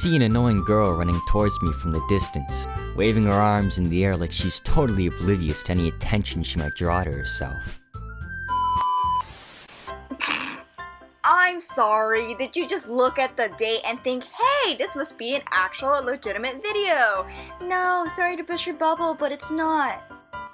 see an annoying girl running towards me from the distance, waving her arms in the air like she's totally oblivious to any attention she might draw to herself. I'm sorry, did you just look at the date and think, hey, this must be an actual legitimate video? No, sorry to push your bubble, but it's not.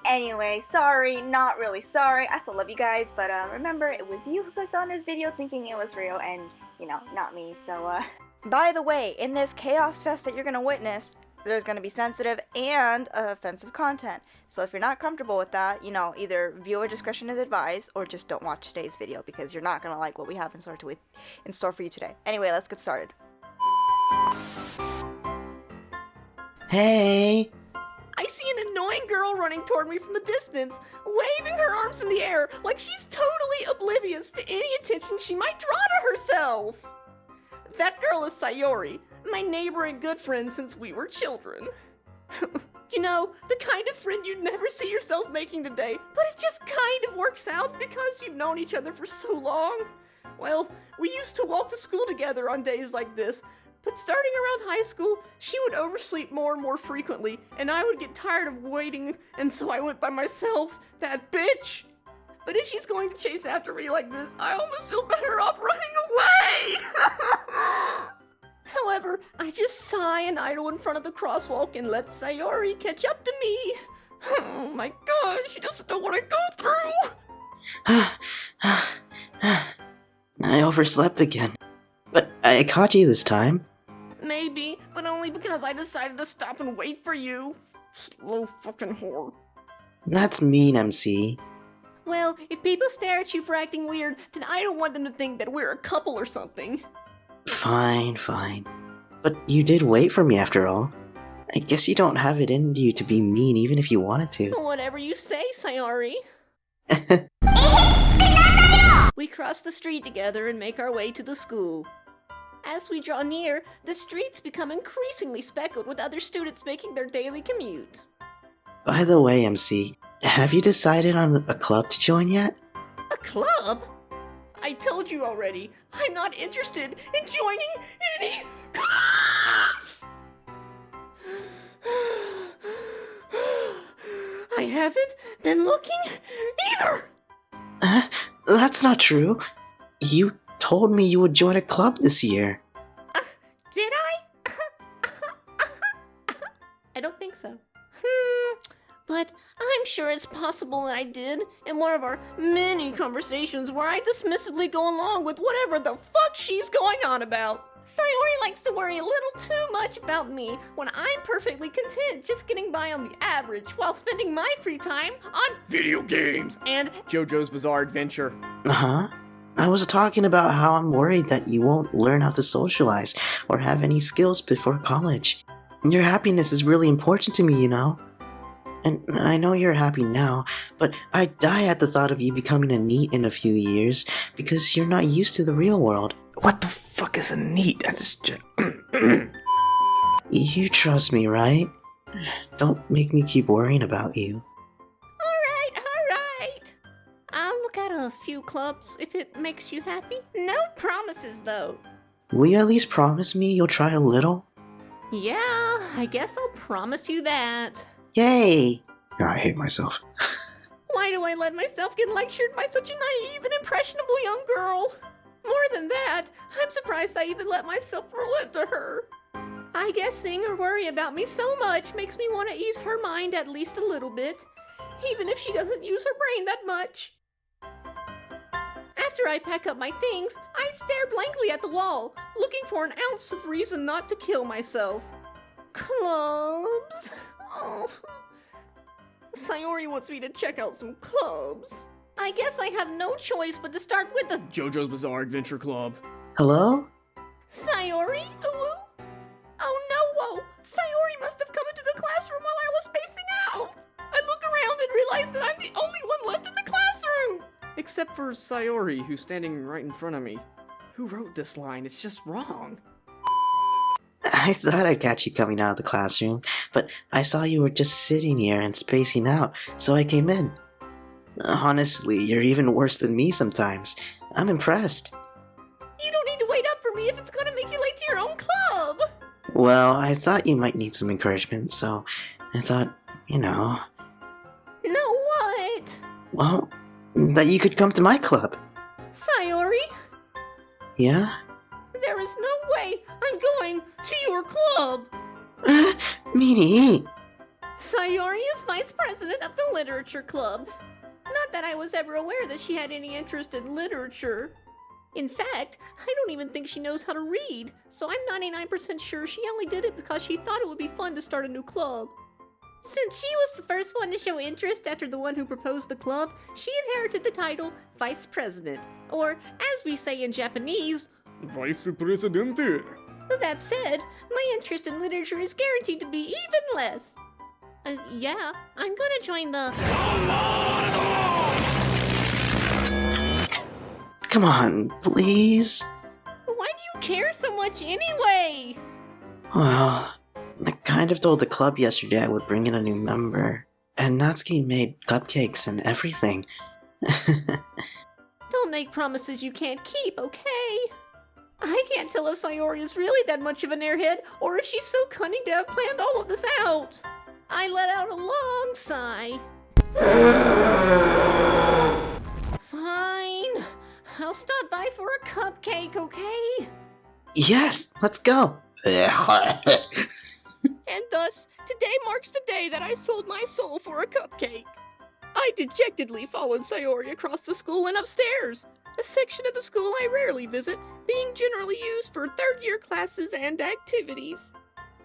Anyway, sorry, not really sorry, I still love you guys, but remember, it was you who clicked on this video thinking it was real and, you know, not me, so By the way, in this chaos fest that you're gonna witness, there's gonna be sensitive and offensive content. So if you're not comfortable with that, you know, either viewer discretion is advised or just don't watch today's video because you're not gonna like what we have in store for you today. Anyway, let's get started. Hey! I see an annoying girl running toward me from the distance, waving her arms in the air like she's totally oblivious to any attention she might draw to herself. That girl is Sayori, my neighbor and good friend since we were children. You know, the kind of friend you'd never see yourself making today, but it just kind of works out because you've known each other for so long. Well, we used to walk to school together on days like this, but starting around high school, she would oversleep more and more frequently, and I would get tired of waiting, and so I went by myself, that bitch! But if she's going to chase after me like this, I almost feel better off running away! However, I just sigh and idle in front of the crosswalk and let Sayori catch up to me. Oh my god, she doesn't know what I go through! I overslept again. But I caught you this time. Maybe, but only because I decided to stop and wait for you. Slow fucking whore. That's mean, MC. Well, if people stare at you for acting weird, then I don't want them to think that we're a couple or something. Fine. But you did wait for me after all. I guess you don't have it in you to be mean even if you wanted to. Whatever you say, Sayori. We cross the street together and make our way to the school. As we draw near, the streets become increasingly speckled with other students making their daily commute. By the way, MC, have you decided on a club to join yet? A club? I told you already, I'm not interested in joining any clubs! I haven't been looking either! That's not true. You told me you would join a club this year. Did I? I don't think so. But I'm sure it's possible that I did in one of our many conversations where I dismissively go along with whatever the fuck she's going on about. Sayori likes to worry a little too much about me when I'm perfectly content just getting by on the average while spending my free time on video games and JoJo's Bizarre Adventure. Uh-huh. I was talking about how I'm worried that you won't learn how to socialize or have any skills before college. Your happiness is really important to me, you know? And I know you're happy now, but I'd die at the thought of you becoming a NEET in a few years because you're not used to the real world. What the fuck is a NEET? I just... You trust me, right? Don't make me keep worrying about you. Alright. I'll look at a few clubs if it makes you happy. No promises, though. Will you at least promise me you'll try a little? Yeah, I guess I'll promise you that. Yay! I hate myself. Why do I let myself get lectured by such a naive and impressionable young girl? More than that, I'm surprised I even let myself relent to her. I guess seeing her worry about me so much makes me want to ease her mind at least a little bit, even if she doesn't use her brain that much. After I pack up my things, I stare blankly at the wall, looking for an ounce of reason not to kill myself. Clubs? Oh. Sayori wants me to check out some clubs. I guess I have no choice but to start with the JoJo's Bizarre Adventure Club. Hello? Sayori? Ooh? Oh no, whoa! Sayori must have come into the classroom while I was spacing out! I look around and realize that I'm the only one left in the classroom! Except for Sayori, who's standing right in front of me. Who wrote this line? It's just wrong. I thought I'd catch you coming out of the classroom, but I saw you were just sitting here and spacing out, so I came in. Honestly, you're even worse than me sometimes. I'm impressed. You don't need to wait up for me if it's gonna make you late to your own club! Well, I thought you might need some encouragement, so I thought, No what? well, that you could come to my club. Sayori? Yeah? There is no way I'm going to your club! Meanie! Sayori is vice president of the literature club. Not that I was ever aware that she had any interest in literature. In fact, I don't even think she knows how to read, so I'm 99% sure she only did it because she thought it would be fun to start a new club. Since she was the first one to show interest after the one who proposed the club, she inherited the title Vice President, or as we say in Japanese, Vice Presidente. That said, my interest in literature is guaranteed to be even less. Yeah, I'm gonna join the... Come on, please? Why do you care so much anyway? Well, I kind of told the club yesterday I would bring in a new member, and Natsuki made cupcakes and everything. Don't make promises you can't keep, okay? I can't tell if Sayori is really that much of an airhead, or if she's so cunning to have planned all of this out. I let out a long sigh. Fine. I'll stop by for a cupcake, okay? Yes, let's go! And thus, today marks the day that I sold my soul for a cupcake. I dejectedly followed Sayori across the school and upstairs, a section of the school I rarely visit, being generally used for third-year classes and activities.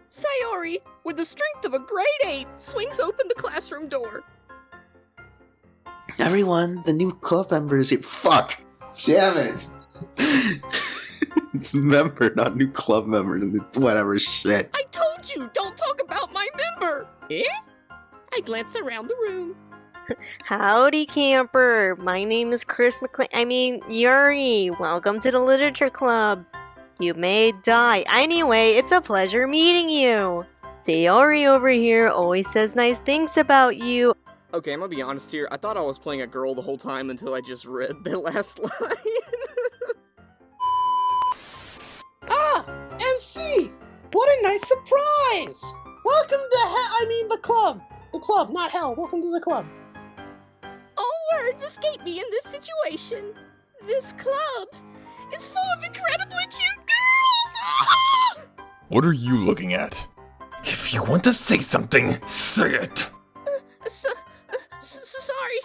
Sayori, with the strength of a great ape, swings open the classroom door. Everyone, the new club member is here. Fuck! Damn it! It's member, not new club member, whatever shit. I told you, don't talk about my member! Eh? I glance around the room. Howdy, camper. My name is Yuri. Welcome to the Literature Club. You may die. Anyway, it's a pleasure meeting you. Sayori over here always says nice things about you. Okay, I'm gonna be honest here. I thought I was playing a girl the whole time until I just read the last line. Ah, MC! What a nice surprise! Welcome to the club. The club, not hell. Welcome to the club. All words escape me in this situation. This club is full of incredibly cute girls! Ah! What are you looking at? If you want to say something, say it. Sorry.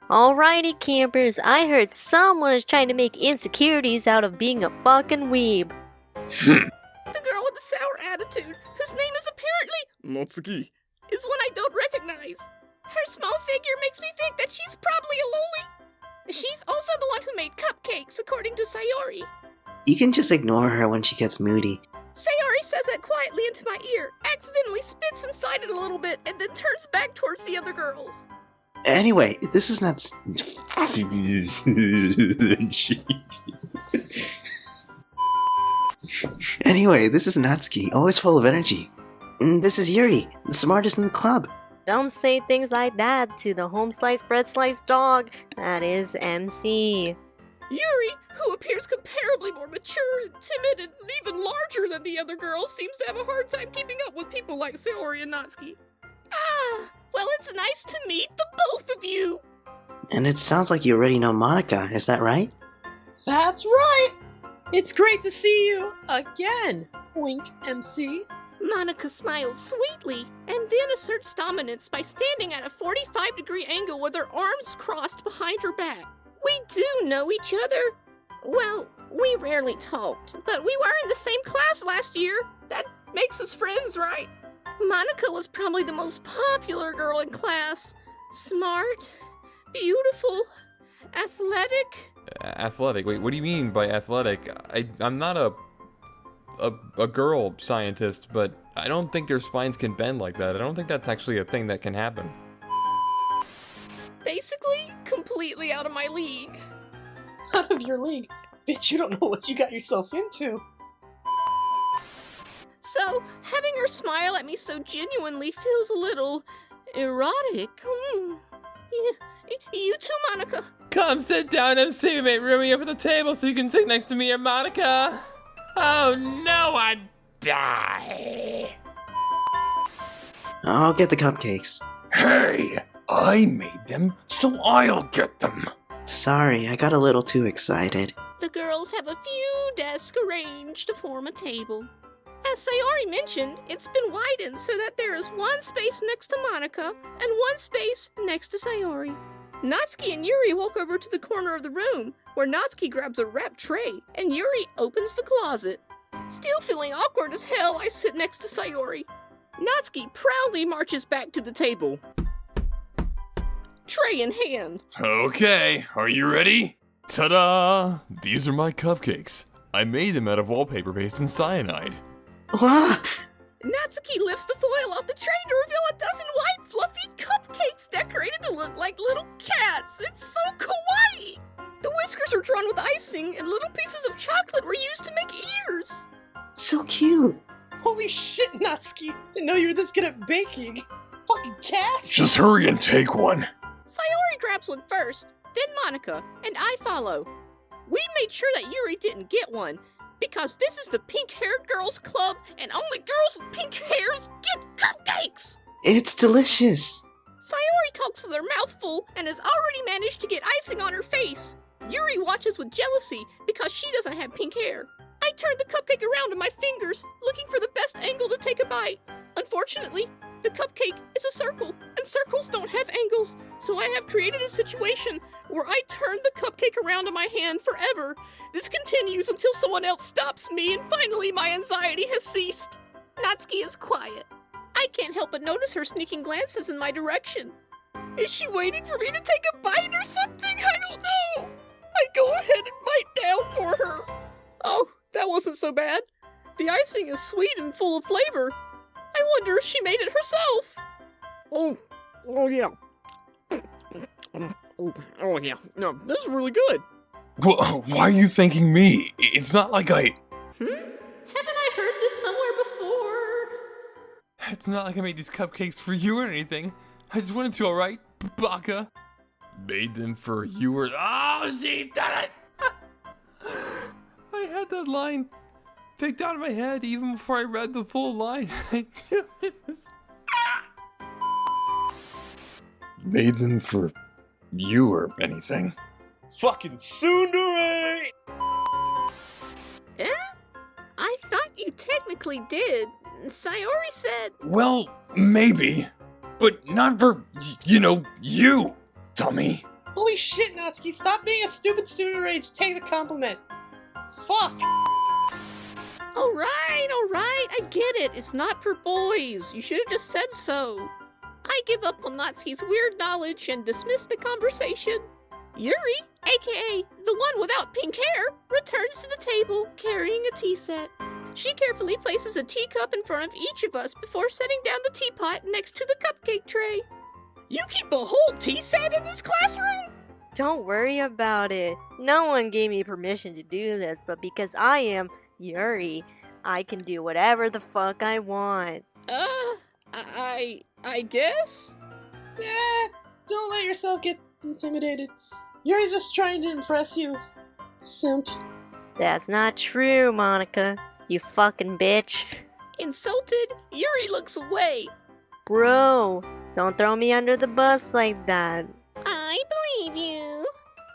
Alrighty, campers. I heard someone is trying to make insecurities out of being a fucking weeb. The girl with the sour attitude, whose name is apparently Natsuki. is one I don't recognize. Her small figure makes me think that she's probably a loli. She's also the one who made cupcakes, according to Sayori. You can just ignore her when she gets moody. Sayori says it quietly into my ear, accidentally spits inside it a little bit, and then turns back towards the other girls. Anyway, this is not... Anyway, this is Natsuki, always full of energy. This is Yuri, the smartest in the club. Don't say things like that to the home slice bread slice dog. That is MC. Yuri, who appears comparably more mature and timid and even larger than the other girls, seems to have a hard time keeping up with people like Sayori and Natsuki. Ah, well, it's nice to meet the both of you. And it sounds like you already know Monika, is that right? That's right! It's great to see you again, wink MC. Monika smiles sweetly and then asserts dominance by standing at a 45-degree angle with her arms crossed behind her back. We do know each other. Well, we rarely talked, but we were in the same class last year. That makes us friends, right? Monika was probably the most popular girl in class. Smart, beautiful, athletic. Athletic? Wait, what do you mean by athletic? I'm not a girl scientist, but I don't think their spines can bend like that. I don't think that's actually a thing that can happen. Basically, completely out of my league. Out of your league? Bitch, you don't know what you got yourself into. So, having her smile at me so genuinely feels a little erotic. You too, Monika. Come sit down, MC. We made room up at the table so you can sit next to me and Monika. Oh no, die. I'll get the cupcakes. Hey, I made them, so I'll get them. Sorry, I got a little too excited. The girls have a few desks arranged to form a table. As Sayori mentioned, it's been widened so that there is one space next to Monika and one space next to Sayori. Natsuki and Yuri walk over to the corner of the room, where Natsuki grabs a wrapped tray and Yuri opens the closet. Still feeling awkward as hell, I sit next to Sayori. Natsuki proudly marches back to the table, tray in hand. Okay, are you ready? Ta-da! These are my cupcakes. I made them out of wallpaper paste and cyanide. What? Natsuki lifts the foil off the tray to reveal a dozen white, fluffy cupcakes decorated to look like little cats. It's so kawaii! The whiskers are drawn with icing, and little pieces of chocolate were used to make ears. So cute. Holy shit, Natsuki! Didn't know you were this good at baking. Fucking cats! Just hurry and take one. Sayori grabs one first, then Monika, and I follow. We made sure that Yuri didn't get one, because this is the pink-haired girls club, and only girls with pink hairs get cupcakes! It's delicious. Sayori talks with her mouth full and has already managed to get icing on her face. Yuri watches with jealousy because she doesn't have pink hair. I turn the cupcake around in my fingers, looking for the best angle to take a bite. Unfortunately, the cupcake is a circle, and circles don't have angles, so I have created a situation where I turn the cupcake around in my hand forever. This continues until someone else stops me, and finally my anxiety has ceased. Natsuki is quiet. I can't help but notice her sneaking glances in my direction. Is she waiting for me to take a bite or something? I don't know. I go ahead and bite down for her. Oh, that wasn't so bad. The icing is sweet and full of flavor. I wonder if she made it herself. Oh yeah. Oh yeah. No, this is really good. Well, why are you thanking me? It's not like I... Haven't I heard this somewhere before? It's not like I made these cupcakes for you or anything. I just wanted to, alright? Baka. Made them for you or... Oh, she's done it! I had that line picked out of my head even before I read the full line. Made them for you or anything. Fucking tsundere! Eh? I thought you technically did. Sayori said... Well, maybe. But not for, you, dummy. Holy shit, Natsuki, stop being a stupid tsundere and take the compliment. Fuck! Alright, I get it. It's not for boys. You should have just said so. I give up on Natsuki's weird knowledge and dismiss the conversation. Yuri, aka the one without pink hair, returns to the table carrying a tea set. She carefully places a teacup in front of each of us before setting down the teapot next to the cupcake tray. You keep a whole tea set in this classroom? Don't worry about it. No one gave me permission to do this, but because I am Yuri, I can do whatever the fuck I want. I guess? Don't let yourself get intimidated. Yuri's just trying to impress you. Simp. That's not true, Monika. You fucking bitch. Insulted, Yuri looks away. Bro, don't throw me under the bus like that. I believe you.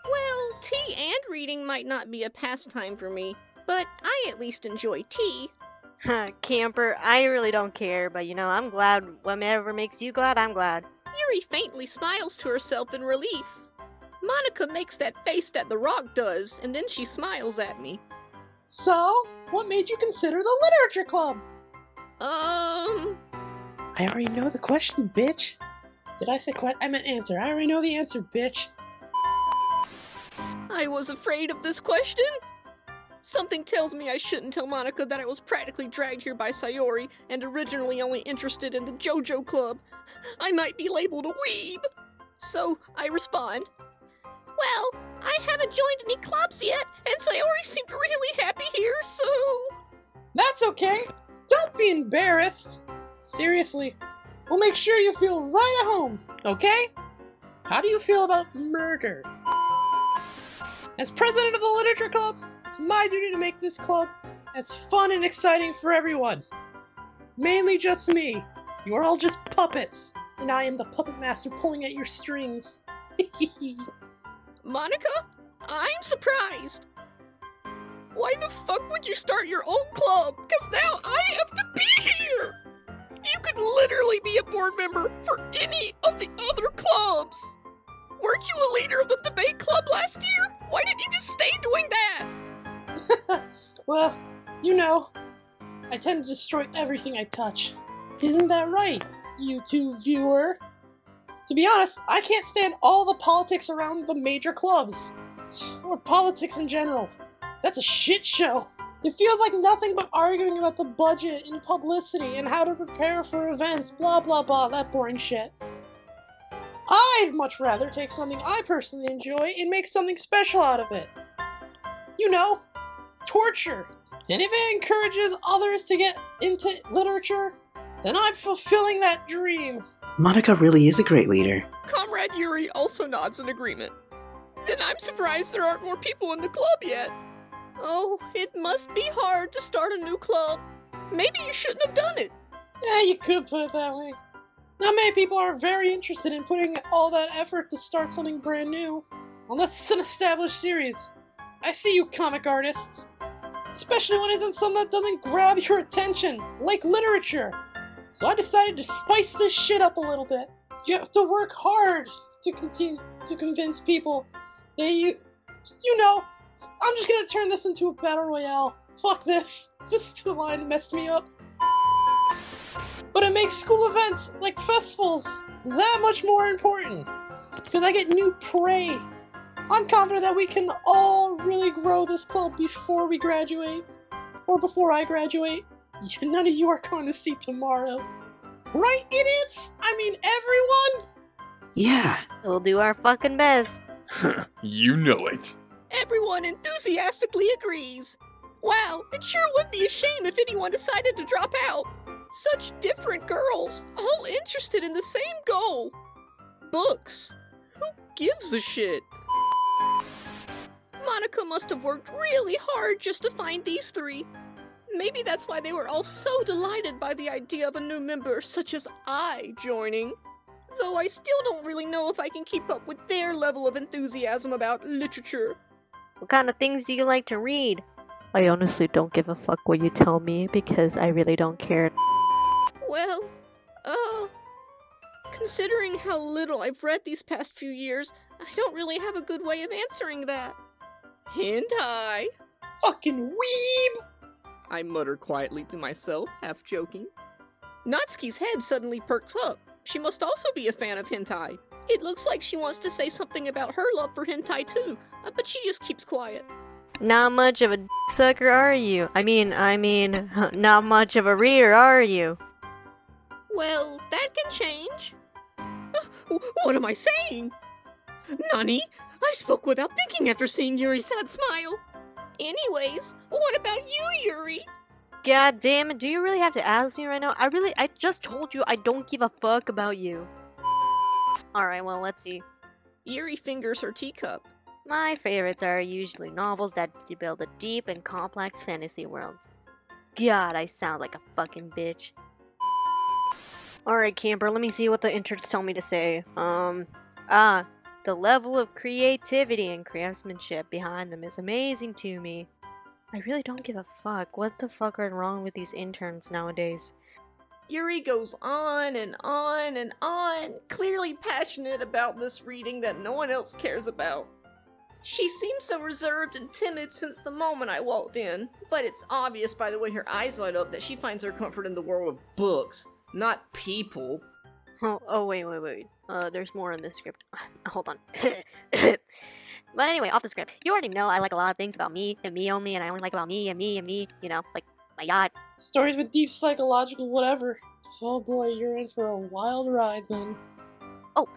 Well, tea and reading might not be a pastime for me, but I at least enjoy tea. Camper, I really don't care, but I'm glad. Whatever makes you glad, I'm glad. Yuri faintly smiles to herself in relief. Monika makes that face that the Rock does, and then she smiles at me. So, what made you consider the literature club? I already know the question, bitch. Did I say I meant answer. I already know the answer, bitch. I was afraid of this question. Something tells me I shouldn't tell Monika that I was practically dragged here by Sayori and originally only interested in the JoJo Club. I might be labeled a weeb. So I respond, well, I haven't joined any clubs yet, and Sayori seemed really happy here, so... That's okay. Don't be embarrassed. Seriously, we'll make sure you feel right at home, okay? How do you feel about murder? As president of the literature club, it's my duty to make this club as fun and exciting for everyone. Mainly just me. You are all just puppets, and I am the puppet master pulling at your strings. Monika, I'm surprised. Why the fuck would you start your own club? Because now I have to be here! You could literally be a board member for any of the other clubs! Weren't you a leader of the debate club last year? Why didn't you just stay doing that? Well, you know, I tend to destroy everything I touch. Isn't that right, YouTube viewer? To be honest, I can't stand all the politics around the major clubs. Or politics in general. That's a shit show. It feels like nothing but arguing about the budget and publicity and how to prepare for events, blah blah blah, that boring shit. I'd much rather take something I personally enjoy and make something special out of it. You know, torture. And if it encourages others to get into literature, then I'm fulfilling that dream. Monika really is a great leader. Comrade Yuri also nods in agreement. Then I'm surprised there aren't more people in the club yet. Oh, it must be hard to start a new club. Maybe you shouldn't have done it. Yeah, you could put it that way. Not many people are very interested in putting all that effort to start something brand new. Unless it's an established series. I see you, comic artists. Especially when it's in something that doesn't grab your attention, like literature. So I decided to spice this shit up a little bit. You have to work hard to continue to convince people that you know, I'm just gonna turn this into a battle royale. Fuck this. This is the line that messed me up. But it makes school events, like festivals, that much more important. Because I get new prey. I'm confident that we can all really grow this club before we graduate. Or before I graduate. None of you are going to see tomorrow. Right, idiots? I mean, everyone? Yeah. We'll do our fucking best. You know it. Everyone enthusiastically agrees. Wow, it sure would be a shame if anyone decided to drop out. Such different girls, all interested in the same goal. Books. Who gives a shit? Monika must have worked really hard just to find these three. Maybe that's why they were all so delighted by the idea of a new member such as I joining. Though I still don't really know if I can keep up with their level of enthusiasm about literature. What kind of things do you like to read? I honestly don't give a fuck what you tell me because I really don't care. Well, considering how little I've read these past few years, I don't really have a good way of answering that. Hentai. Fucking weeb! I mutter quietly to myself, half joking. Natsuki's head suddenly perks up. She must also be a fan of hentai. It looks like she wants to say something about her love for hentai too, but she just keeps quiet. Not much of a sucker, are you? I mean, not much of a reader, are you? Well, that can change. What am I saying? Nani? I spoke without thinking after seeing Yuri's sad smile. Anyways, what about you, Yuri? God damn it, do you really have to ask me right now? I just told you I don't give a fuck about you. Alright, well, let's see. Yuri fingers her teacup. My favorites are usually novels that build a deep and complex fantasy world. God, I sound like a fucking bitch. Alright, camper, let me see what the interns tell me to say. The level of creativity and craftsmanship behind them is amazing to me. I really don't give a fuck. What the fuck are wrong with these interns nowadays? Yuri goes on and on and on, clearly passionate about this reading that no one else cares about. She seems so reserved and timid since the moment I walked in, but it's obvious by the way her eyes light up that she finds her comfort in the world of books, not people. Oh, wait. There's more in this script. Hold on. But anyway, off the script. You already know I like a lot of things about me and me only, and I only like about me and me and me, you know, like my yacht. Stories with deep psychological whatever. So, oh boy, you're in for a wild ride then. Oh,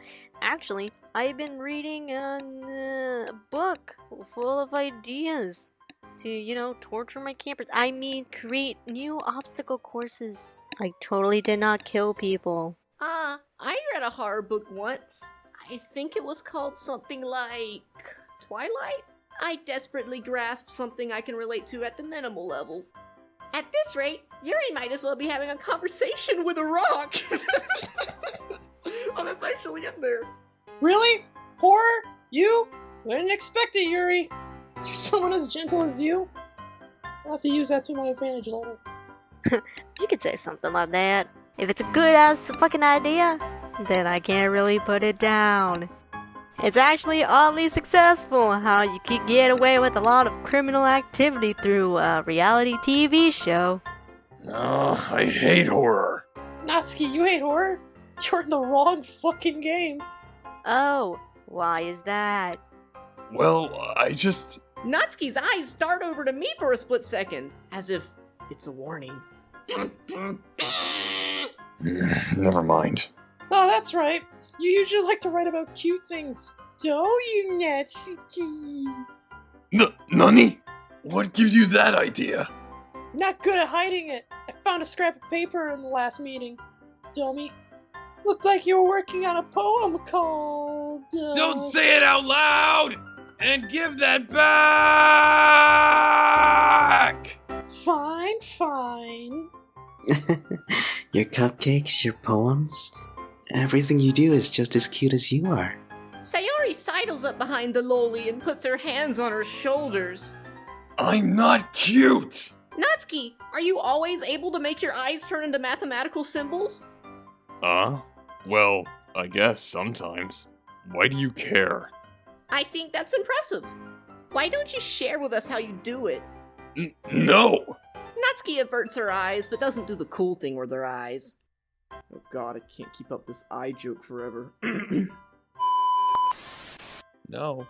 actually, I've been reading a book full of ideas to, you know, torture my campers. I mean, create new obstacle courses. I totally did not kill people. I read a horror book once. I think it was called something like Twilight? I desperately grasped something I can relate to at the minimal level. At this rate, Yuri might as well be having a conversation with a rock. Oh, that's actually in there. Really? Horror? You? I didn't expect it, Yuri. You're someone as gentle as you? I'll have to use that to my advantage later. You could say something like that. If it's a good ass fucking idea, then I can't really put it down. It's actually oddly successful how you could get away with a lot of criminal activity through a reality TV show. Oh, I hate horror. Natsuki, you hate horror? You're in the wrong fucking game. Oh, why is that? Well, I just... Natsuki's eyes start over to me for a split second, as if it's a warning. Never mind. Oh, that's right. You usually like to write about cute things. Don't you, Natsuki? Nani? What gives you that idea? You're not good at hiding it. I found a scrap of paper in the last meeting. Dummy. Looked like you were working on a poem called... Don't say it out loud! And give that back! Fine, fine. Your cupcakes, your poems, everything you do is just as cute as you are. Sayori sidles up behind the loli and puts her hands on her shoulders. I'm not cute! Natsuki, are you always able to make your eyes turn into mathematical symbols? Well, I guess sometimes. Why do you care? I think that's impressive. Why don't you share with us how you do it? No! Natsuki averts her eyes, but doesn't do the cool thing with her eyes. Oh god, I can't keep up this eye joke forever. No.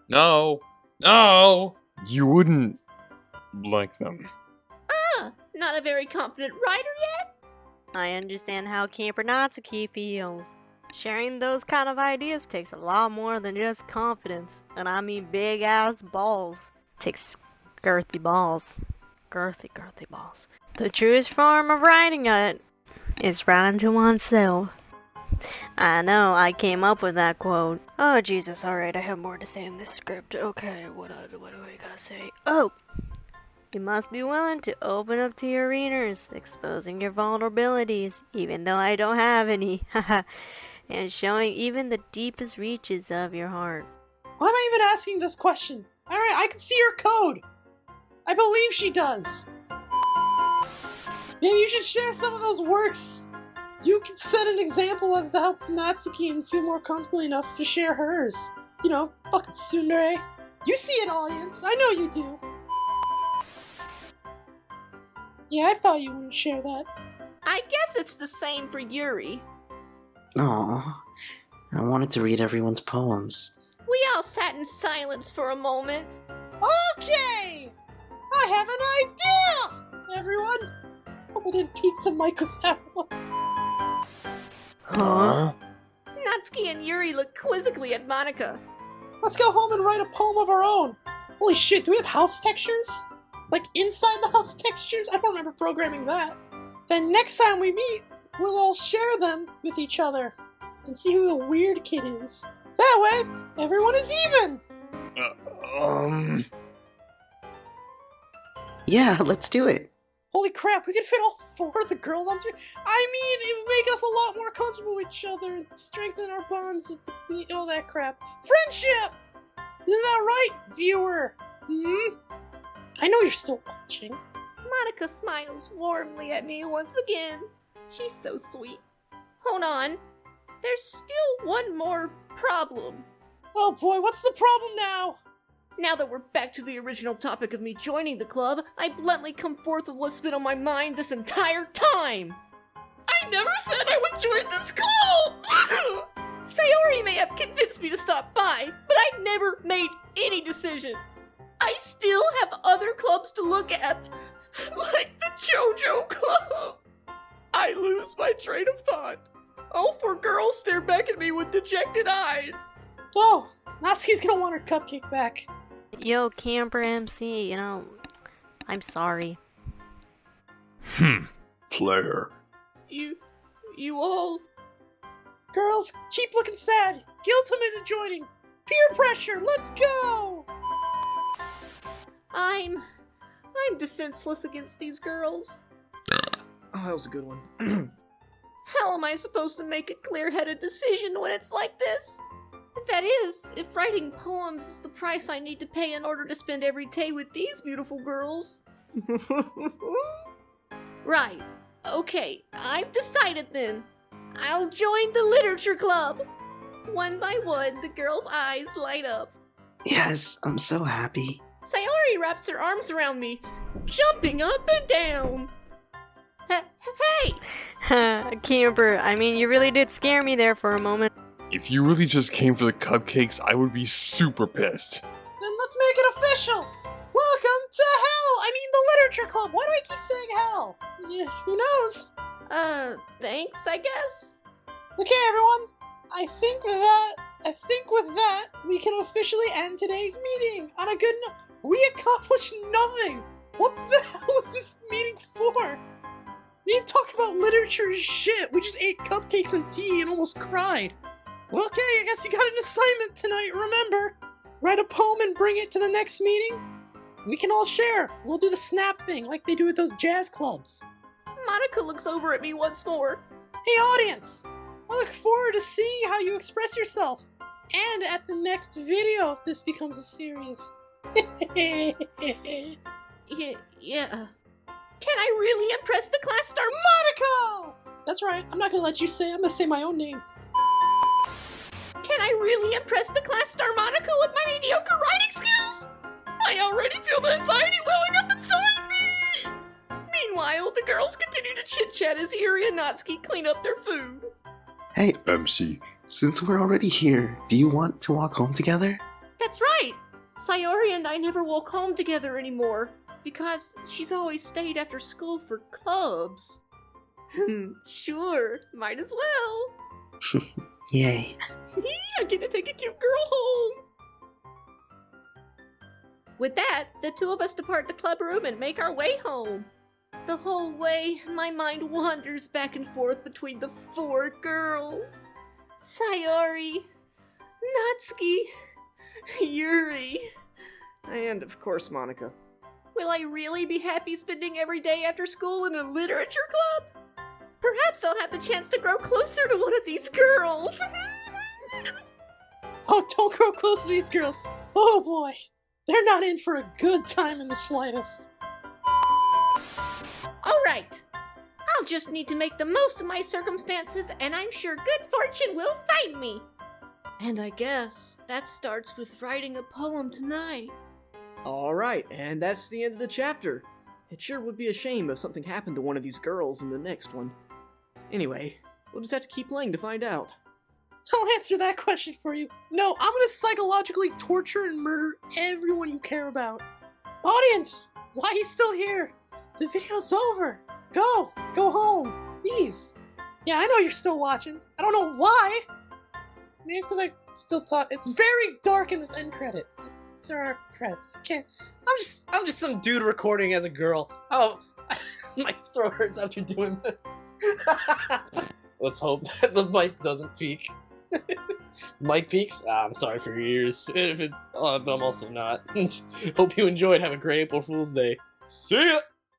No. No! You wouldn't... like them. Not a very confident writer yet? I understand how Camper Natsuki feels. Sharing those kind of ideas takes a lot more than just confidence. And I mean big ass balls. Takes girthy balls. Girthy balls. The truest form of writing it is writing to oneself. I know, I came up with that quote. Oh Jesus, alright, I have more to say in this script. Okay, what do I gotta say? Oh! You must be willing to open up to your readers, exposing your vulnerabilities, even though I don't have any, and showing even the deepest reaches of your heart. Why am I even asking this question? Alright, I can see her code. I believe she does. Maybe you should share some of those works. You can set an example as to help Natsuki and feel more comfortable enough to share hers. You know, fucking tsundere. You see it, audience. I know you do. Yeah, I thought you wouldn't share that. I guess it's the same for Yuri. Aw, I wanted to read everyone's poems. We all sat in silence for a moment. Okay! I have an idea, everyone! Hope I didn't peek the mic with that one. Huh? Natsuki and Yuri look quizzically at Monika. Let's go home and write a poem of our own. Holy shit, do we have house textures? Like inside the house textures? I don't remember programming that. Then next time we meet, we'll all share them with each other and see who the weird kid is. That way, everyone is even! Yeah, let's do it. Holy crap, we could fit all 4 of the girls on screen. I mean, it would make us a lot more comfortable with each other and strengthen our bonds and all that crap. Friendship! Isn't that right, viewer? I know you're still watching. Monika smiles warmly at me once again. She's so sweet. Hold on. There's still one more problem. Oh boy, what's the problem now? Now that we're back to the original topic of me joining the club, I bluntly come forth with what's been on my mind this entire time. I never said I would join this club! Sayori may have convinced me to stop by, but I never made any decision. I still have other clubs to look at, like the JoJo Club. I lose my train of thought. All 4 girls stare back at me with dejected eyes. Oh, Natsuki's gonna want her cupcake back. Yo, Camper MC, you know, I'm sorry. Player. You all... Girls, keep looking sad. Guilt them into joining. Peer pressure, let's go! I'm I'm defenseless against these girls. Oh, that was a good one. How am I supposed to make a clear-headed decision when it's like this? That is, if writing poems is the price I need to pay in order to spend every day with these beautiful girls. Right. Okay, I've decided then. I'll join the literature club. One by one, the girls' eyes light up. Yes, I'm so happy. Sayori wraps her arms around me, jumping up and down. Hey! Camper, I mean, you really did scare me there for a moment. If you really just came for the cupcakes, I would be super pissed. Then let's make it official! Welcome to hell! I mean the literature club! Why do I keep saying hell? Yes, who knows? Thanks, I guess? Okay, everyone. I think with that, we can officially end today's meeting on a good note. We accomplished nothing! What the hell is this meeting for? We didn't talk about literature shit. We just ate cupcakes and tea and almost cried. Well, okay, I guess you got an assignment tonight, remember? Write a poem and bring it to the next meeting. We can all share. We'll do the snap thing like they do at those jazz clubs. Monika looks over at me once more. Hey, audience! I look forward to seeing how you express yourself. And at the next video if this becomes a series. Yeah. Can I really impress the class star? Monika! That's right, I'm not gonna let you say it. I'm gonna say my own name. Can I really impress the class star Monika with my mediocre writing skills? I already feel the anxiety welling up inside me! Meanwhile, the girls continue to chit-chat as Yuri and Natsuki clean up their food. Hey, MC, since we're already here, do you want to walk home together? That's right! Sayori and I never walk home together anymore, because she's always stayed after school for clubs. Sure, might as well. Yay. I get to take a cute girl home. With that, the two of us depart the club room and make our way home. The whole way, my mind wanders back and forth between the four girls. Sayori, Natsuki, Yuri. And of course, Monika. Will I really be happy spending every day after school in a literature club? Perhaps I'll have the chance to grow closer to one of these girls. Oh, don't grow close to these girls. Oh boy. They're not in for a good time in the slightest. Alright. I'll just need to make the most of my circumstances, and I'm sure good fortune will find me. And I guess that starts with writing a poem tonight. Alright, and that's the end of the chapter. It sure would be a shame if something happened to one of these girls in the next one. Anyway, we'll just have to keep playing to find out. I'll answer that question for you. No, I'm gonna psychologically torture and murder everyone you care about. Audience, why are you still here? The video's over. Go home, leave. Yeah, I know you're still watching. I don't know why. Maybe it's because I still talk. It's very dark in this end credits. There are credits. I can't. I'm just some dude recording as a girl. Oh, my throat hurts after doing this. Let's hope that the mic doesn't peak. Mic peaks? I'm sorry for your ears. But I'm also not. Hope you enjoyed. Have a great April Fool's Day. See ya!